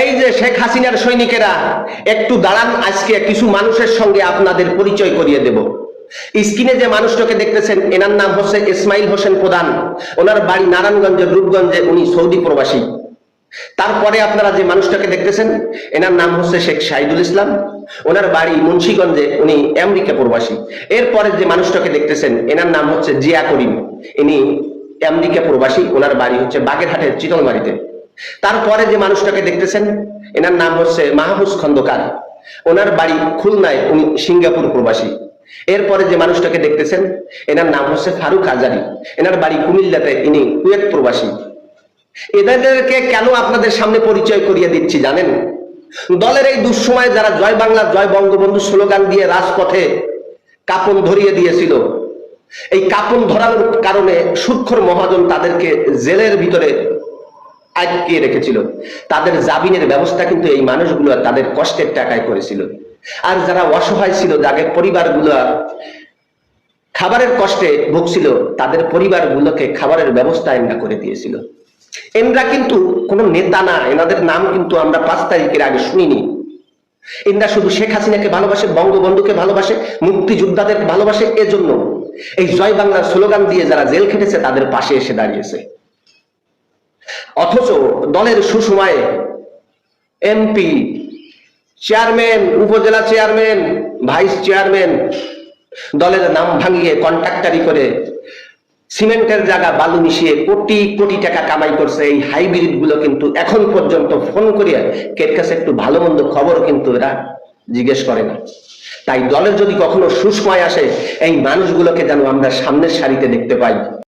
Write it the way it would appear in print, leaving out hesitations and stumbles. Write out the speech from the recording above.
এই যে শেখ হাসিনার সৈনিকেরা, একটু দাঁড়ান, আজকে কিছু মানুষের সঙ্গে আপনাদের পরিচয় করিয়ে দেব। স্ক্রিনে যে মানুষটাকে দেখতেছেন, এনার নাম হচ্ছে ইসমাইল হোসেন প্রধান। ওনার বাড়ি নারায়ণগঞ্জের রূপগঞ্জে, উনি সৌদি প্রবাসী। তারপরে আপনারা যে মানুষটাকে দেখতেছেন, এনার নাম হচ্ছে শেখ শাহিদুল ইসলাম। ওনার বাড়ি মুন্সিগঞ্জে, উনি আমেরিকা প্রবাসী। এরপরে যে মানুষটাকে দেখতেছেন, এনার নাম হচ্ছে জিয়া করিম, ইনি আমেরিকা প্রবাসী। ওনার বাড়ি হচ্ছে বাগেরহাটের চিতলমারিতে। তারপরে যে মানুষটাকে দেখতেছেন, এনার নাম হচ্ছে মাহফুজ খন্দকার। ওনার বাড়ি খুলনায়, উনি সিঙ্গাপুর প্রবাসী। এরপরে যে মানুষটাকে দেখতেছেন, এনার নাম হচ্ছে ফারুক আজারি। এনার বাড়ি কুমিল্লাতে, ইনি কুয়েত প্রবাসী। এদেরকে কেন আপনাদের সামনে পরিচয় করিয়ে দিচ্ছি জানেন? দলের এই দুঃসময়ে যারা জয় বাংলা জয় বঙ্গবন্ধু স্লোগান দিয়ে রাজপথে কাপন ধরিয়ে দিয়েছিল, এই কাপন ধরানোর কারণে সুদখোর মহাজন তাদেরকে জেলের ভিতরে আটকিয়ে রেখেছিল। তাদের জামিনের ব্যবস্থা কিন্তু এই মানুষগুলো তাদের কষ্টের টাকায় করেছিল। আর যারা অসহায় ছিল, যাদের পরিবারগুলো খাবারের কষ্টে ভুগছিল, তাদের পরিবারগুলোকে খাবারের ব্যবস্থা এমরা করে দিয়েছিল। এনরা কিন্তু কোনো নেতা না, এনাদের নাম কিন্তু আমরা 5 তারিখের আগে শুনিনি। এনরা শুধু শেখ হাসিনাকে ভালোবাসে, বঙ্গবন্ধুকে ভালোবাসে, মুক্তিযোদ্ধাদের ভালোবাসে। এজন্য এই জয় বাংলার স্লোগান দিয়ে যারা জেল খেটেছে তাদের পাশে এসে দাঁড়িয়েছে। অথচ দলের সুসময়ে এমপি, চেয়ারম্যান, উপজেলা চেয়ারম্যান, ভাইস চেয়ারম্যান দলের নাম ভাঙিয়ে কন্ট্রাক্টারি করে সিমেন্টের জায়গা বালু মিশিয়ে কোটি কোটি টাকা কামাই করছে। এই হাইব্রিড গুলো কিন্তু এখন পর্যন্ত ফোন করিয়া কের কাছে একটু ভালো মন্দ খবর কিন্তু এরা জিজ্ঞেস করে না। তাই দলের যদি কখনো সুসময় আসে, এই মানুষগুলোকে যেন আমরা সামনের সারিতে দেখতে পাই।